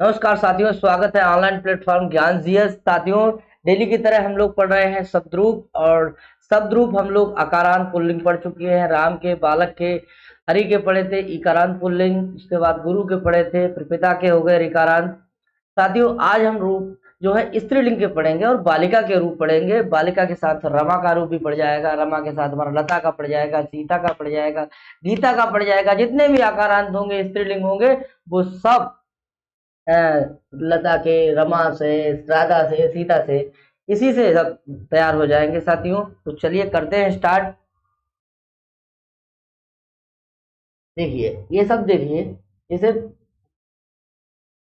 नमस्कार साथियों, स्वागत है ऑनलाइन प्लेटफॉर्म ज्ञान जीएस। साथियों, डेली की तरह हम लोग पढ़ रहे हैं शब्दरूप, और शब्दरूप हम लोग अकारांत पुल्लिंग पढ़ चुके हैं। राम के, बालक के, हरि के पढ़े थे इकारांत पुल्लिंग, उसके बाद गुरु के पढ़े थे, फिर पिता के हो गए ऋकारांत। साथियों, आज हम रूप जो है स्त्रीलिंग के पढ़ेंगे और बालिका के रूप पढ़ेंगे। बालिका के साथ रमा का रूप भी पड़ जाएगा, रमा के साथ हमारा लता का पड़ जाएगा, सीता का पड़ जाएगा, गीता का पड़ जाएगा। जितने भी आकारांत होंगे, स्त्रीलिंग होंगे, वो सब अ, लता के, रमा से, राधा से, सीता से, इसी से सब तैयार हो जाएंगे। साथियों, तो चलिए करते हैं स्टार्ट। देखिए, ये सब देखिए, जैसे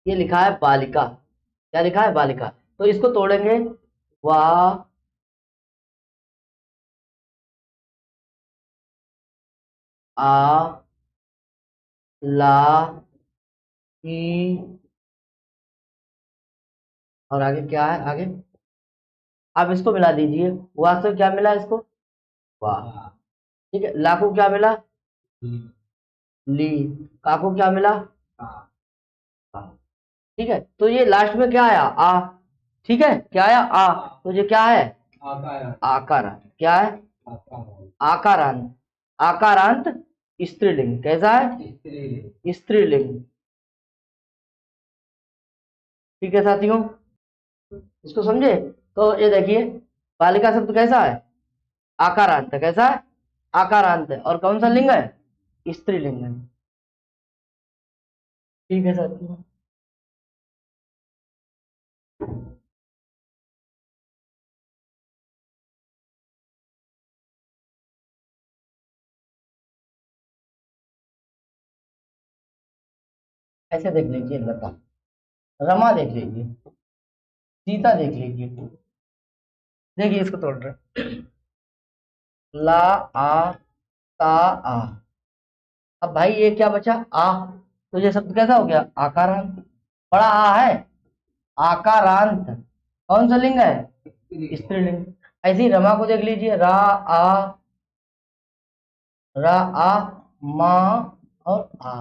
ये लिखा है बालिका। क्या लिखा है? बालिका। तो इसको तोड़ेंगे। वाह, आ, ला, ई, और आगे क्या है? आगे आप इसको मिला दीजिए। वाह से क्या मिला इसको? वाह। ठीक है, ला को क्या मिला? ली। का को क्या मिला? आ। ठीक है, तो ये लास्ट में क्या आया? आ। ठीक है, क्या आया? आ। तो ये क्या है? आकारांत। क्या है? आकारांत। आकारांत स्त्रीलिंग। कैसा है? स्त्रीलिंग। ठीक है साथियों, इसको समझे? तो ये देखिए, बालिका शब्द कैसा है? आकारांत है। कैसा है? आकारांत है। और कौन सा लिंग है? स्त्रीलिंग है। ठीक है साथियों, ऐसे देख लीजिए। लता, रमा देख लीजिए, सीता देख लीजिए। देखिए, इसको तोड़ रहे हैं। ला, आ, ता, आ। अब भाई ये क्या बचा? आ। तो ये शब्द कैसा हो गया? आकारांत। बड़ा आ है, आकारांत। कौन सा लिंग है? स्त्रीलिंग। ऐसे ही रमा को देख लीजिए। रा, आ, रा, आ, मा, और आ।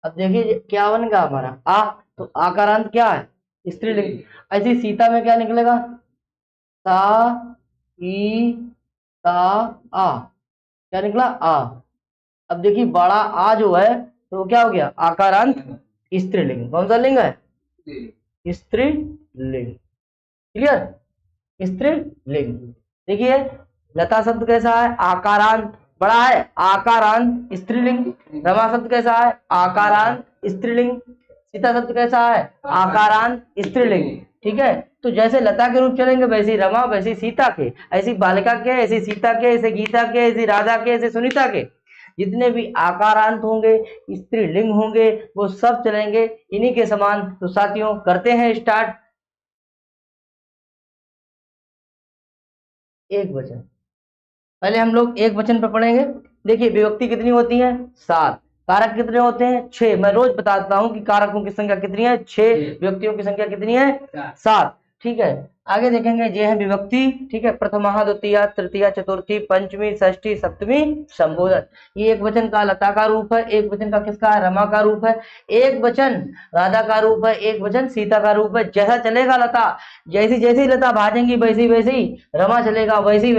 अब देखिए क्या बन गया हमारा? आ। तो आकारांत क्या है? स्त्रीलिंग। ऐसे ही सीता में क्या निकलेगा? सा, ई, ता, आ। क्या निकला? आ। अब देखिए, बड़ा आ जो है, तो वो क्या हो गया? आकारांत स्त्रीलिंग। कौन सा लिंग है? स्त्रीलिंग। क्लियर? स्त्रीलिंग। देखिए, लता शब्द कैसा है? आकारांत। बड़ा है, आकारांत स्त्रीलिंग। रमा शब्द कैसा है? आकारांत स्त्रीलिंग। सीता शब्द कैसा है? आकारांत स्त्रीलिंग। ठीक है, तो जैसे लता के रूप चलेंगे, वैसे ही रमा, वैसे ही सीता के, ऐसी बालिका के, ऐसी सीता के, ऐसे गीता के, ऐसी राधा के, ऐसे सुनीता के। जितने भी आकारांत होंगे, स्त्रीलिंग होंगे, वो सब चलेंगे इन्हीं के समान। तो साथियों, करते हैं स्टार्ट। एक वचन, पहले हम लोग एक वचन पे पढ़ेंगे। देखिए, विभक्ति कितनी होती है? 7। कारक कितने होते हैं? 6। मैं रोज बताता हूं कि कारकों की संख्या कितनी है? 6। विभक्तियों की संख्या कितनी है? 7। ठीक है, आगे देखेंगे। ये है विभक्ति। ठीक है, प्रथमा, द्वितीय, तृतीय, चतुर्थी, पंचमी, षष्ठी, सप्तमी, संबोधन। ये एक वचन का लता का रूप है, एक वचन का किसका है? रमा का रूप है। एक वचन राधा का रूप है, एक वचन सीता का रूप है। जैसा चलेगा लता, जैसी जैसी लता भाजेंगी, वैसी वैसी रमा चलेगा, वैसी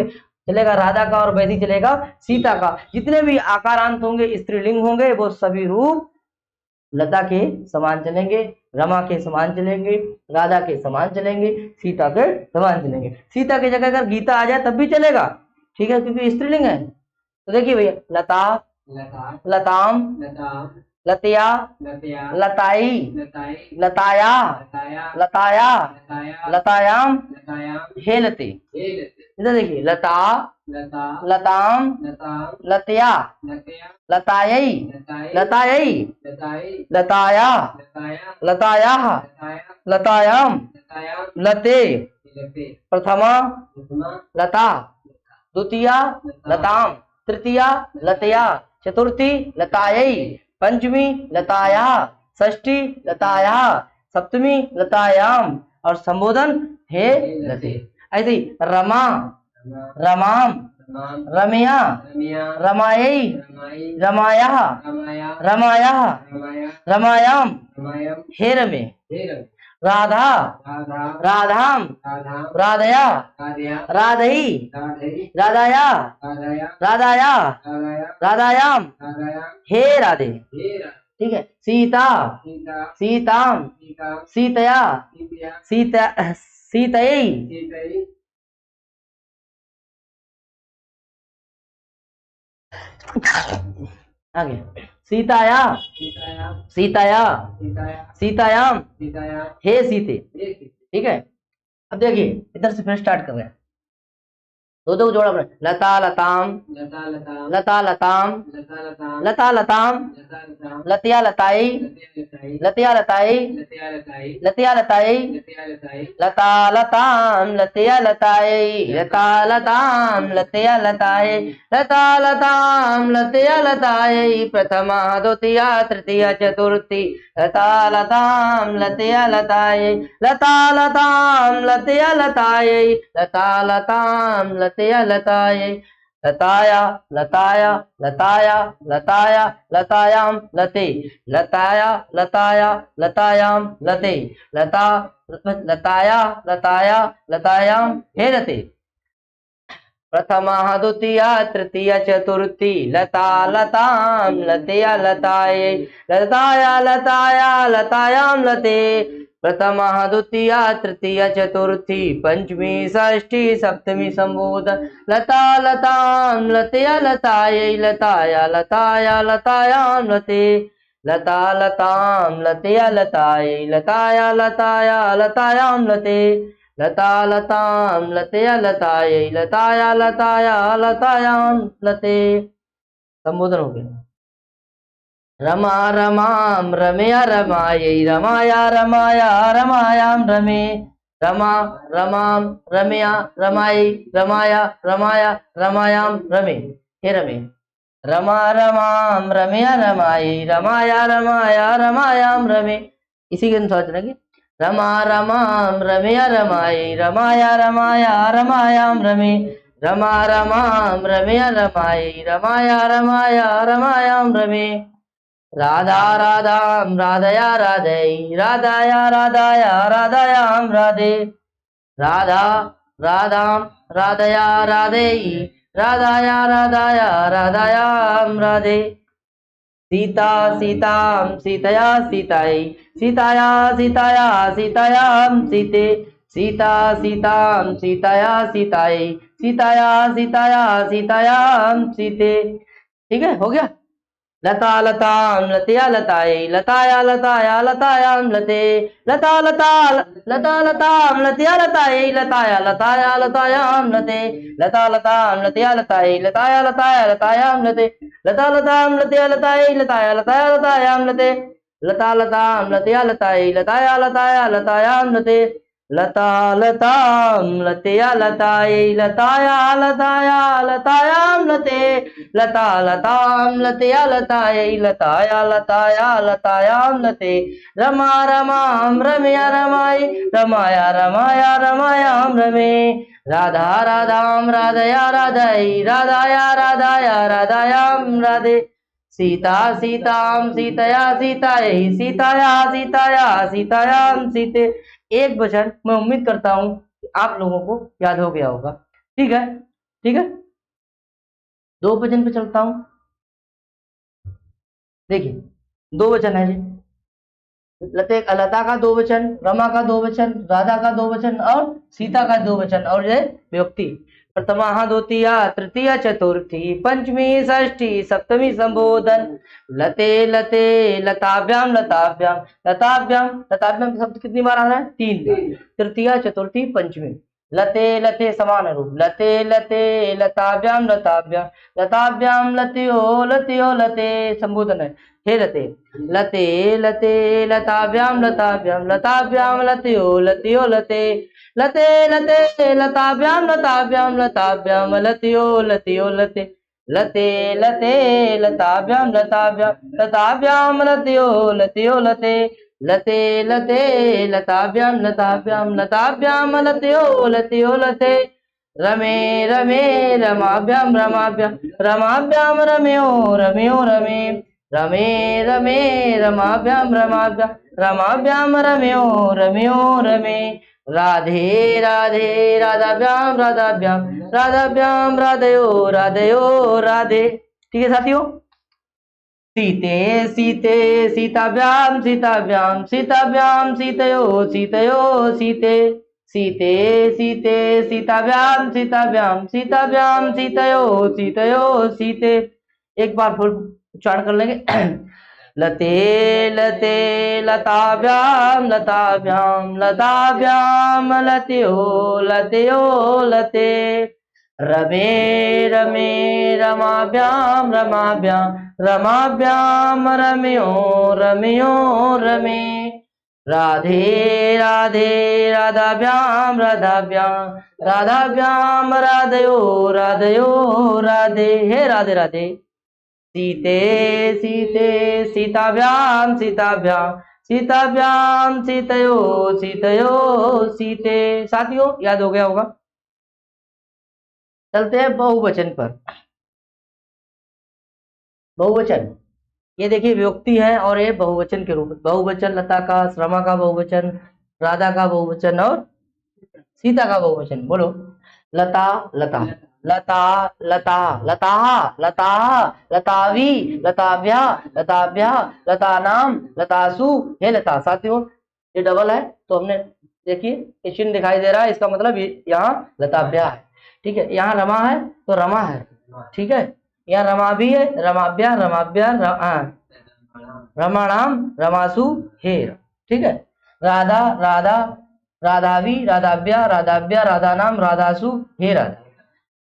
चलेगा राधा का, और वैसे ही चलेगा सीता का। जितने भी आकारांत होंगे, स्त्रीलिंग होंगे, वो सभी रूप लता के समान चलेंगे, रमा के समान चलेंगे, राधा के समान चलेंगे, सीता के समान चलेंगे। सीता की जगह अगर गीता आ जाए तब भी चलेगा। ठीक है, क्योंकि स्त्रीलिंग है। तो देखिए भैया, लता, लताम, लतिया, लताई, लताया, लताया, लतायाम, हेलते। इधर देखिए, लता, लताम, लतिया, लतायई, लतायई, लताया, लतायाह, लतायाम, लते। प्रथमा लता, द्वितीया लताम, तृतीया लतया, चतुर्थी लतायई, पंचमी लताया, षष्ठी लताया, सप्तमी लतायाम, और संबोधन हे लते। ऐसे ही रमा, रमाम, रमया रमायै रमायाः रमायाः रमायाम हे रमे राधा राधाम राधया राधई राधाया राधाया राधायाम हे राधे। ठीक है। सीता सीताम सीतया सीता सीतयै आगे सीताया सीताया सीतायाम हे सीते। ठीक है। अब देखिए इधर से फिर स्टार्ट कर रहे हैं। दो को जोड़ा बना। लता लताम लता लताम लता लताम लतिया लताई लतिया लताई लतिया लताई लता लताम लतिया लताई लता लताम लतिया लताई लता लताम लतिया लताई प्रथमा द्वितीया तृतीया चतुर्थी लता लताम लतिया लताई लता लताम लतिया लताई लता लताम लतिया लताये लताया लताया लताया लताया लतायाम लते लताया लताया लतायाम लते लता लताया लताया लतायाम हे लते प्रथमा द्वितीया तृतीया चतुर्थी लता लताम लतिया लताये लताया लताया लतायाम लते प्रथमा द्वितीया तृतीया चतुर्थी पंचमी षष्ठी सप्तमी संबोधन लता लताम लतया लतायै लताया लताया लतायाम लते लता लताम लतया लतायै लताया लताया लतायाम लते लता लताम लतया लतायै लताया लताया लतायाम लते। संबोधन हो गया। रमा रमाम रमया रमायै रमाया रमाया रमायाम रमे रमा रमाम रमया रमायै रमाया रमाया रमायाम रमे हे रमे रमा रमाम रमया रमायै रमाया रमाया रमायाम रमे। इसी के अनुसार चलेंगे। रमा रमाम रमया रमायै रमाया रमाया रमायाम रमे रमा रमाम रमया रमायै रमाया रमाया रमायाम रमे राधा राधाम राधया राधै राधाया राधाया राधायाम राधे राधा राधाम राधया राधै राधाया राधाया राधायाम राधे सीता सीताम सीतया सीतायै सीताया सीताया सीतायाम सीते सीता सीताम सीतया सीतायै सीताया सीताया सीतायाम सीते। ठीक है, हो गया। लता लताम लतया लतायै लताया लताया लतायाम लते लता लता लता लताम लतया लतायै लताया लताया लतायाम लते लता लताम लतया लतायै लताया लताया लतायाम लते लता लताम लतया लतायै लताया लताया लतायाम लते लता लताम लतया लतायै लताया लताया लतायाम लते लता लताम लतया लतायै लताया लताया लतायाम लते लता लताम लतया लतायै लताया लताया लतायाम लते रमा रमाम रमया रमायै रमाया रमाया रमायाम रमे राधा राधाम राधया राधै राधाया राधाया राधायाम राधे सीता सीताम सीतया सीतायै सीताया सीताया सीतायाम सीते। एक वचन मैं उम्मीद करता हूं कि आप लोगों को याद हो गया होगा। ठीक है, ठीक है। दो वचन पे चलता हूं। देखिए दो वचन है जी। लता का दो वचन, रमा का दो वचन, राधा का दो वचन और सीता का दो वचन और ये विभक्ति। प्रथमा द्वितीया तृतीया चतुर्थी पंचमी षष्ठी सप्तमी संबोधन लते लते लताभ्याम लताभ्याम लताभ्याम लताभ्याम शब्द कितनी बार आ रहा है? 3। तृतीया चतुर्थी पंचमी लते लते समान रूप लते लते लताभ्याम लताभ्याम लताभ्याम लत्यो लत्यो लते संबोधन है। हे लते लते लते लताभ्याम लताभ्याम लताभ्याम लत्यो लत्यो लते लते लते लताभ्याम लताभ्याम लताभ्याम लत्यो लत्यो लते लते लते लताभ्याम लताभ्याम लताभ्याम लत्यो लत्यो लते लते लते लताभ्याम लताभ्याम लताभ्याम लत्यो लत्यो लते रमे रमे रमाभ्याम रमाभ्याम रमाभ्याम रम्यो रम्यो रमे रमे रमे रमाभ्याम रमाभ्याम रमाभ्याम रम्यो रम्यो रमे राधे राधे राधाभ्याम राधाभ्याम राधाभ्याम राधयो राधयो राधे। ठीक है साथियों, सीते सीते सीताभ्याम सीताभ्याम सीताभ्याम सीतयो सीतयो सीते सीते सीते सीताभ्याम सीताभ्याम सीताभ्याम सीतयो सीतयो सीते। एक बार फिर उच्चारण कर लेंगे। लते लते लताभ्याम लताभ्याम लताभ्याम लतयो लतयो लते रमे रमे रमाभ्याम रमाभ्याम रमाभ्याम रम्यो रम्यो रमे राधे राधे राधाभ्याम राधाभ्याम राधाभ्याम राधयो राधयो राधे। हे राधे राधे। सीते सीते सीताभ्याम सीताभ्याम सीताभ्याम सीतयो सीतयो सीते। साथियों याद हो गया होगा। चलते हैं बहुवचन पर। बहुवचन, ये देखिए विभक्ति है और ये बहुवचन के रूप में। बहुवचन लता का, श्रमा का बहुवचन, राधा का बहुवचन और सीता का बहुवचन। बोलो लता लता लता लता लता लता लतावी लताभ्या लताभ्या लता नाम लतासु हे लता। साथियों ये डबल है तो हमने देखिए ये चिन्ह दिखाई दे रहा है, इसका मतलब यहाँ लताभ्या है। ठीक है, यहाँ रमा है तो रमा है। ठीक है, यहाँ रमा भी है, रमाभ्या रमाभ्या रमाणाम रमासु हे। ठीक है, राधा राधा राधावी राधाभ्या राधाभ्या राधा नाम राधासु हे राधा।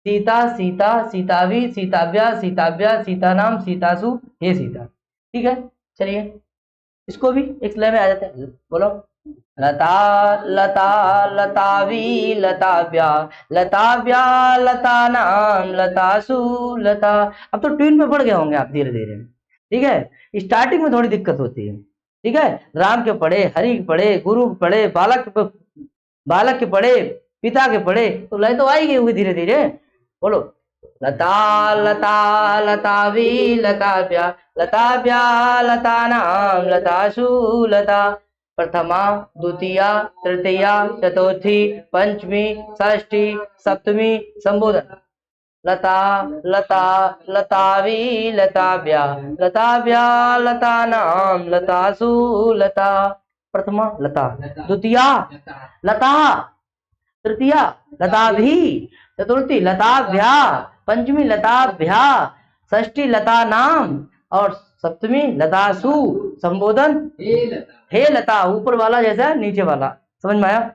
सीता सीता सीतावी सीताभ्या सीताभ्या सीता नाम सीतासु हे सीता। ठीक है, चलिए इसको भी एक लय में आ जाते हैं। बोलो लता लता लतावी लताभ्या लताभ्या लता नाम लतासु लता। अब तो ट्यून में बढ़ गए होंगे आप धीरे धीरे। ठीक है, स्टार्टिंग में थोड़ी दिक्कत होती है। ठीक है, राम के पढ़े, हरि के पढ़े, गुरु के पढ़े, बालक के पढ़े, पिता के पढ़े तो लय तो आई गई होगी धीरे धीरे। बोलो लता लता लतावी लताभ्या लताभ्या लता नाम लतासु लता। प्रथमा द्वितीया तृतीया चतुर्थी पंचमी षष्ठी सप्तमी संबोधन। लता लता लतावी लताभ्या लताभ्या लता नाम लतासु लता। प्रथमा लता, द्वितीया लता, तृतीया लताभी, चतुर्थी लताभ्या, पंचमी लताभ्या, षष्ठी लता नाम और सप्तमी लतासु संबोधन हे लता। ऊपर वाला जैसा नीचे वाला, समझ में आया।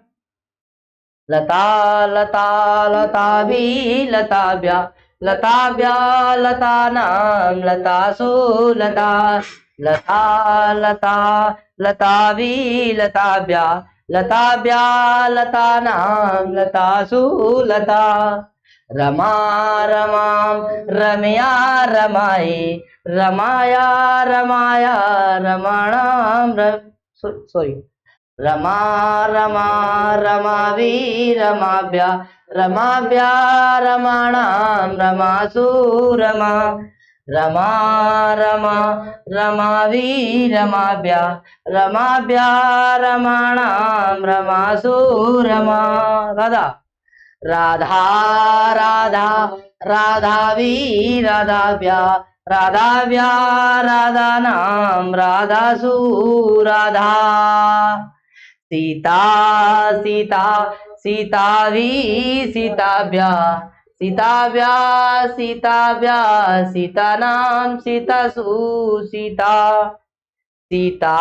लता लता लताभी लताभ्या लताभ्या लता नाम लतासु लता। लता लता लताभी लताभ्या लताभ्या लता नाम लतासु लता। रमा रमाम रमया रमाए रमाया रमाया रमाणाम सॉरी रमा रमा रमावी रमाभ्या रमाभ्या रमाणाम रमासु रमा। रमा रमा रमावी रमाभ्या रमाभ्या रमाणाम रमासु रमा। राधा राधा राधा राधावी राधाभ्या राधाभ्या राधा नाम राधासु राधा। सीता सीता सीतावी सीताभ्या सीताभ्या सीताभ्या सीता नाम सीतासु सीता। सीता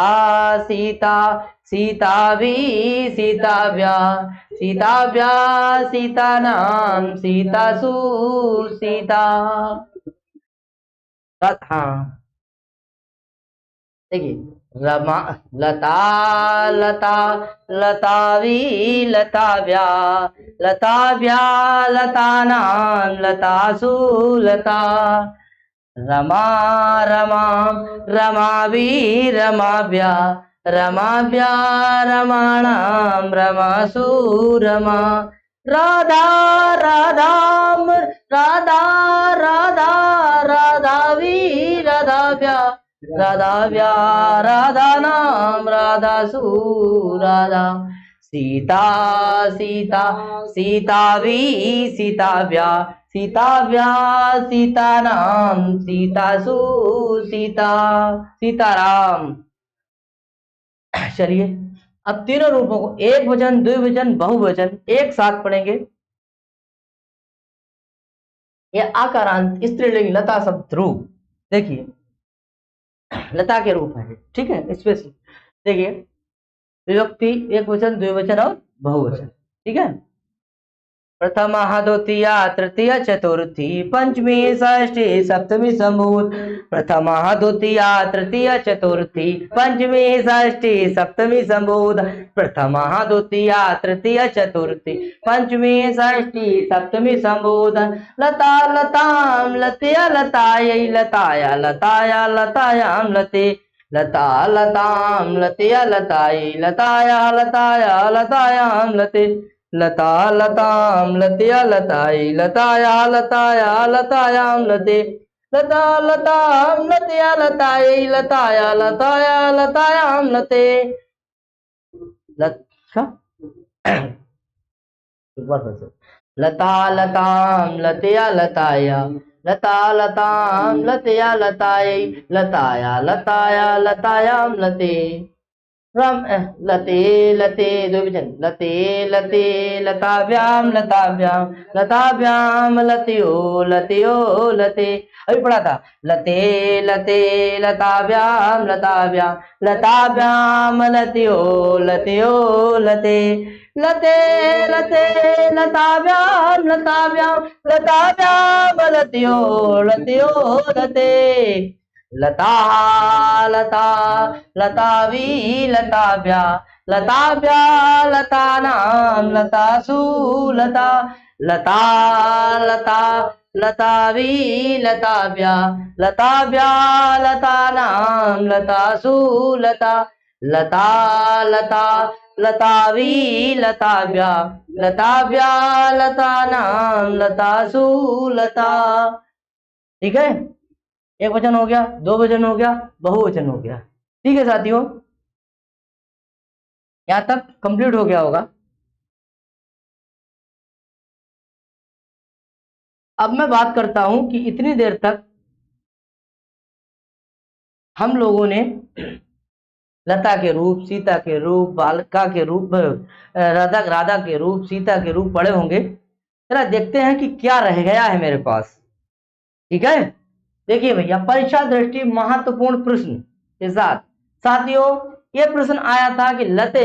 सीता सीतावी सीताभ्या सीताभ्या सीता नाम सीतासु सीता। हाँ देखिए रमा लता लता लतावी लताभ्या लताभ्या लता नाम लतासु लता। रमा रमा रमावी रमाभ्या रमाभ्या रमाणाम रमासु रमा। राधा राधाम राधा राधा राधावी राधाव्या राधाव्या राधा नाम राधा सु राधा सीता सीता सीतावी सीताव्या सीताव्या सीता नाम सीता सु सीता सीताराम। चलिए अब तीनों रूपों को एक वचन द्विवचन बहुवचन एक साथ पढ़ेंगे। यह आकारांत स्त्रीलिंग लता शब्द रूप, देखिए लता के रूप है, ठीक है। स्पेशल देखिए विभक्ति एक वचन द्विवचन और बहुवचन, ठीक है। प्रथमा द्वितीया तृतीया चतुर्थी पंचमी षष्ठी सप्तमी संभूत। प्रथमा द्वितीया तृतीया चतुर्थी पंचमी षष्ठी सप्तमी संभूत। प्रथमा द्वितीया तृतीया चतुर्थी पंचमी षष्ठी सप्तमी संभूत। लता लताम लतया लतायै लताया लताया लतायाम लते। लता लताम लतया लतायै लताया लताया लतायाम लते। लता लताम लतया लतायै लताया लताया लतायाम लते। लता लताम लतया लतायै लताया लताया लतायाम लते। लता लताम लतया लताया लता लताम लतया लतायै लताया लताया लतायाम लते। रम लते लते द्विवचन लते लते लताभ्याम लताभ्याम लताभ्याम लतयो लतयो लते। अभी पढ़ा था लते लते लताभ्याम लताभ्याम लताभ्याम लतयो लतयो लते। लते लते लताभ्याम लताभ्याम लताभ्याम लतयो लतयो लते। लता लता लतावी लताभ्या लताभ्या लता नाम लता सु लता। लता लता लतावी लताभ्या लताभ्या लता नाम लता सु लता। लता लता लतावी लताभ्या लताभ्या लता नाम लता सु लता। ठीक है, एक वचन हो गया, दो वचन हो गया, बहुवचन हो गया। ठीक है साथियों, यहां तक कंप्लीट हो गया होगा। अब मैं बात करता हूं कि इतनी देर तक हम लोगों ने लता के रूप, सीता के रूप, बालिका के रूप, राधा के रूप, सीता के रूप पढ़े होंगे। जरा देखते हैं कि क्या रह गया है मेरे पास। ठीक है, देखिए भैया, परीक्षा दृष्टि महत्वपूर्ण प्रश्न के साथ साथियों ये प्रश्न आया था कि लते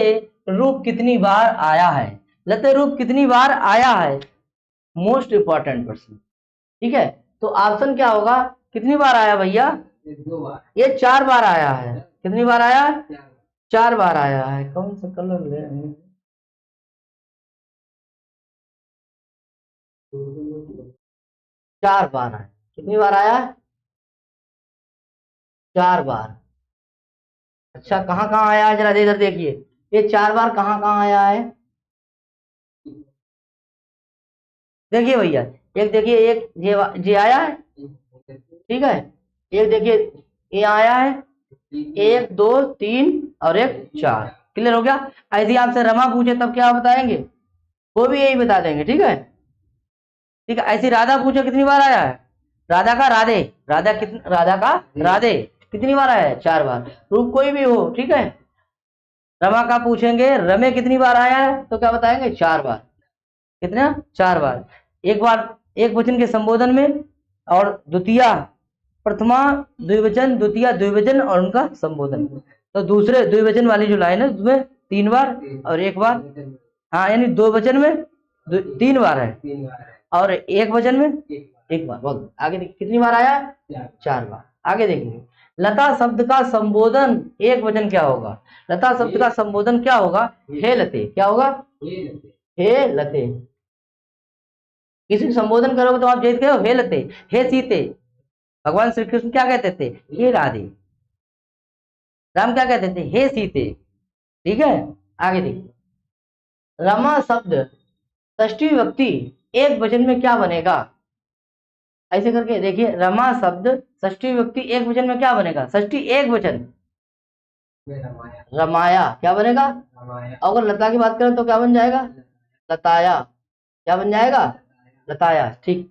रूप कितनी बार आया है। लते रूप कितनी बार आया है, मोस्ट इंपॉर्टेंट प्रश्न। ठीक है, तो ऑप्शन क्या होगा, कितनी बार आया भैया? 2 बार। ये 4 बार आया है। कितनी बार आया? 4 बार आया है। कौन सा कलर ले? 4 बार आया। कितनी बार आया? 4 बार। अच्छा, कहाँ कहाँ आया है, जरा इधर देखिए। ये 4 बार कहाँ कहाँ आया है? देखिए भैया, एक देखिए, एक ये आया है। ठीक है, एक देखिए ये आया है, 1 2 3 और 1 4। क्लियर हो गया? यदि आपसे रमा पूछे तब क्या बताएंगे, वो भी यही बता देंगे। ठीक है, ठीक है। ऐसी राधा पूछे कितनी बार आया है, राधा का राधे, राधा का राधे कितनी बार आया है? 4 बार। रूप कोई भी हो, ठीक है। रमा का पूछेंगे, रमे कितनी बार आया है, तो क्या बताएंगे? 4 बार। कितना? 4 बार। एक बार एक वचन के संबोधन में, और द्वितीया प्रथमा द्विवचन, द्वितीया द्विवचन और उनका संबोधन। तो दूसरे द्विवचन वाली जो लाइन है उसमें 3 बार और 1 बार। हाँ, यानी 2 वचन में 3 बार है और 1 वचन में 1 बार। बहुत आगे देखिए, कितनी बार आया? 4 बार। आगे देखिए, लता शब्द का संबोधन एक वचन क्या होगा? लता शब्द का संबोधन क्या होगा? हे लते। क्या होगा? हे लते। किसी को संबोधन करोगे तो आप जैसे कहो हे लते, हे सीते। भगवान श्री कृष्ण क्या कहते थे? हे राधे। राम क्या कहते थे? हे सीते। ठीक है, आगे देखिए, रमा शब्द षष्ठी विभक्ति एक वचन में क्या बनेगा? ऐसे करके देखिए, रमा शब्द षष्ठी विभक्ति एक वचन में क्या बनेगा? षष्ठी एक वचन रमाया, क्या बनेगा? अगर लता की बात करें तो क्या बन जाएगा? लताया, क्या बन जाएगा? लताया। ठीक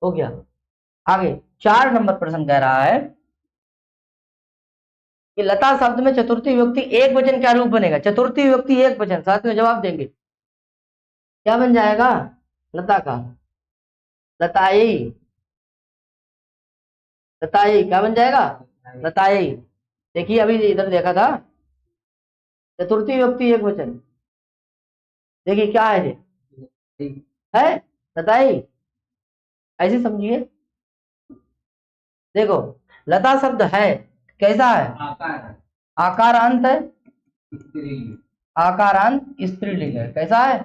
हो गया। आगे 4 नंबर प्रश्न कह रहा है कि लता शब्द में चतुर्थी विभक्ति एक वचन क्या रूप बनेगा? चतुर्थी विभक्ति एक वचन, साथ में जवाब देंगे, क्या बन जाएगा? लता का लताई, लताई क्या बन जाएगा? लताई। देखिए अभी इधर देखा था चतुर्थी विभक्ति एक वचन, देखिए क्या है ये? है लताई, ऐसे समझिए। देखो लता शब्द है कैसा है? आकारांत है, आकारांत स्त्रीलिंग है। कैसा है?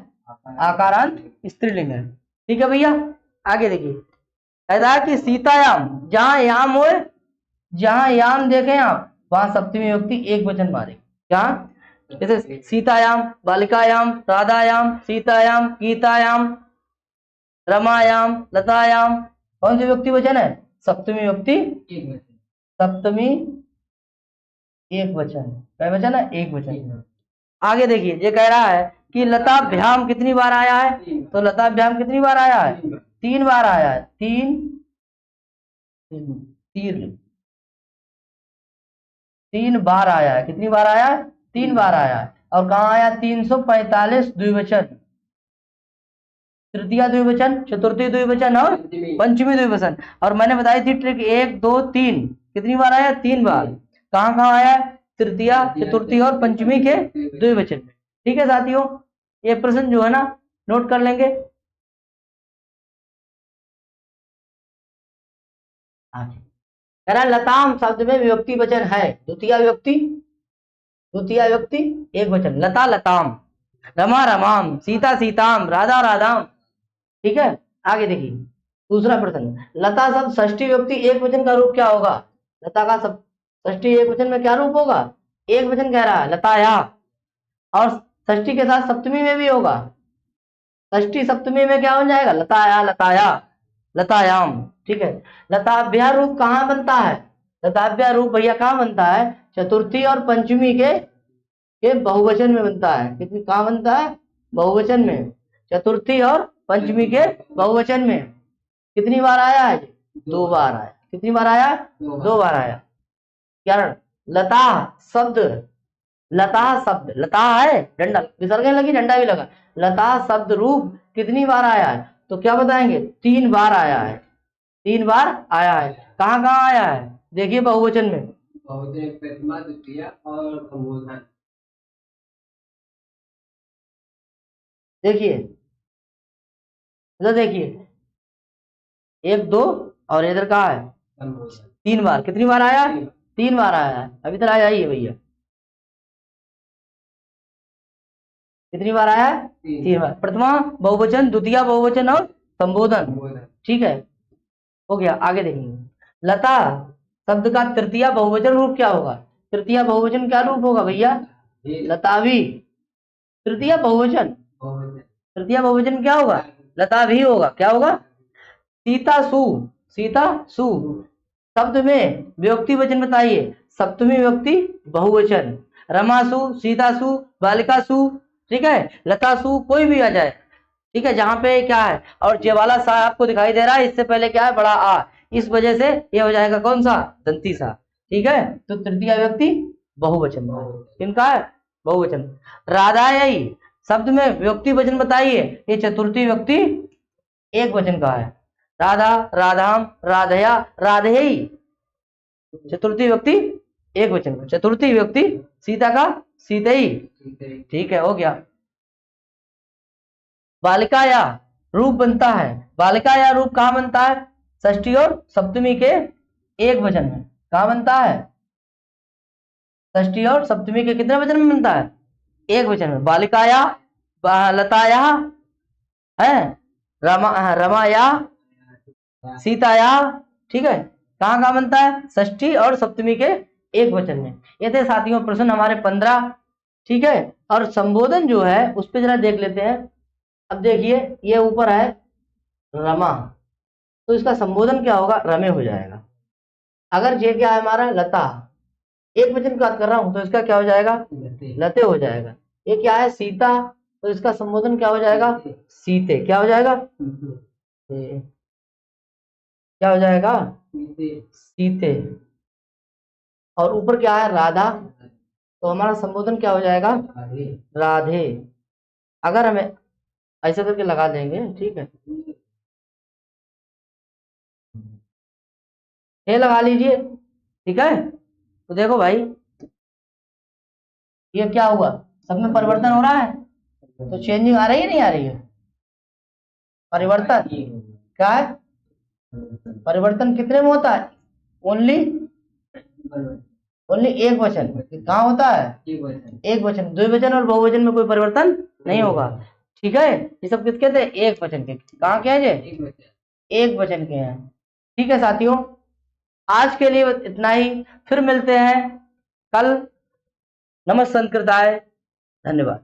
आकारांत स्त्रीलिंग है। ठीक है भैया, आगे देखिए, कहता है कि सीतायाम, जहां याम हो, जहां याम देखें आप वहां सप्तमी विभक्ति एक वचन मारे। क्या? जैसे सीतायाम, बालिकायाम, राधायाम, सीतायाम, गीतायाम, रमायाम, लतायाम, कौन सी विभक्ति वचन है? सप्तमी विभक्ति, सप्तमी एक वचन। क्या वचन है? एक वचन। आगे देखिए, ये कह रहा है कि लताभ्याम कितनी बार आया है? तो लताभ्याम कितनी बार आया है? 3 बार आया है। 3 बार आया है। कितनी बार आया है? 3 बार आया है। और कहाँ आया? 345 द्विवचन, तृतीया द्विवचन, चतुर्थी द्विवचन और पंचमी द्विवचन। और मैंने बताई थी ट्रिक 1 2 3, कितनी बार आया? 3 बार। कहाँ कहाँ आया? तृतीया, चतुर्थी और पंचमी के द्विवचन। ठीक है साथियों, ये प्रश्न जो है ना नोट कर लेंगे। कह रहा लताम शब्द में विभक्ति वचन है, द्वितीय विभक्ति, द्वितीय विभक्ति एक वचन। लता लताम, रमा रमाम, सीता सीताम, राधा राधाम। ठीक है, आगे देखिए दूसरा प्रश्न, लता शब्द षष्ठी विभक्ति एक वचन का रूप क्या होगा? लता का शब्द षष्ठी एक वचन में क्या रूप होगा? एक वचन कह रहा है, लताया। और षष्ठी के साथ सप्तमी में भी होगा, षष्ठी सप्तमी में क्या हो जाएगा? लताया, लताया, लतायाम। ठीक है, लताभ्या रूप कहाँ बनता है? लताभ्या रूप भैया कहाँ बनता है? चतुर्थी और पंचमी के बहुवचन में बनता है। कितनी कहाँ बनता है? बहुवचन में। चतुर्थी और पंचमी के बहुवचन में। कितनी बार आया है? 2 बार आया। कितनी बार आया? 2 बार आया। क्या? लता शब्द, लता शब्द, लता है, डंडा विसर्गन लगी, डंडा भी लगा। लता शब्द रूप कितनी बार आया है? तो क्या बताएंगे? 3 बार आया है। 3 बार आया है। कहाँ कहाँ आया है? देखिए बहुवचन में, प्रथमा, द्वितीय और संबोधन। देखिए इधर देखिए, 1 2 और इधर कहा है? 3 बार। कितनी बार आया? 3 बार आया है। अभी तक आया ही है भैया। कितनी बार आया? 3 बार। प्रथमा बहुवचन, द्वितीय बहुवचन और संबोधन। ठीक है, हो गया। आगे देखेंगे, लता शब्द का तृतीय बहुवचन रूप क्या होगा? तृतीय बहुवचन क्या रूप होगा भैया? लतावी। तृतीय बहुवचन, तृतीय बहुवचन क्या होगा? लतावी होगा। क्या होगा? सीता सु, सीता सु शब्द में विभक्ति वचन बताइए। सप्तमी विभक्ति बहुवचन। रमासु, सीतासु, बालिकासु। ठीक है, लतासु कोई भी आ जाए। ठीक है, जहां पे क्या है और ये वाला सा आपको दिखाई दे रहा है, इससे पहले क्या है? बड़ा आ, इस वजह से ये हो जाएगा कौन सा? दंती सा। ठीक है, तो तृतीय विभक्ति बहुवचन। किनका है? बहुवचन। राधायी शब्द में विभक्ति वचन बताइए। ये चतुर्थी विभक्ति एक वचन का है। राधा, राधाम, राधया, राधेयी। चतुर्थी विभक्ति एक वचन। चतुर्थी विभक्ति सीता का सीतई। ठीक है, हो गया। बालिकाया रूप बनता है। बालिकाया रूप कहाँ बनता है? षष्ठी और सप्तमी के एक वचन में। कहाँ बनता है? षष्ठी और सप्तमी के कितने वचन में बनता है? एक वचन में। बालिकाया, लताया है, रमाया, सीताया। ठीक है, कहाँ कहाँ बनता है? षष्ठी और सप्तमी के एक वचन में। ये थे साथियों प्रश्न हमारे 15। ठीक है, और संबोधन जो है उस पर जरा देख लेते हैं। अब देखिए ये ऊपर है रमा, तो इसका संबोधन क्या होगा, रमे हो जाएगा। अगर ये क्या है हमारा लता, एक वचन की बात कर रहा हूं तो इसका क्या हो जाएगा, लते हो जाएगा। ये क्या है सीता, तो इसका संबोधन क्या हो जाएगा, सीते। क्या हो जाएगा, क्या हो जाएगा, सीते। और ऊपर क्या है राधा, तो हमारा संबोधन क्या हो जाएगा, राधे। अगर हमें ऐसे करके लगा देंगे, ठीक है, ये लगा लीजिए, ठीक है। तो देखो भाई ये क्या हुआ, सब में परिवर्तन हो रहा है, तो चेंजिंग आ रही है नहीं आ रही है, परिवर्तन क्या है, परिवर्तन कितने में होता है, ओनली ओनली एक वचन। कहाँ होता है, एक वचन। द्विवचन और बहुवचन में कोई परिवर्तन नहीं होगा, ठीक है। ये सब किसके थे, एक वचन के। कहाँ के हैं ये, एक वचन के हैं। ठीक है साथियों, आज के लिए इतना ही, फिर मिलते हैं कल। नमस्ते संस्कृताय, धन्यवाद।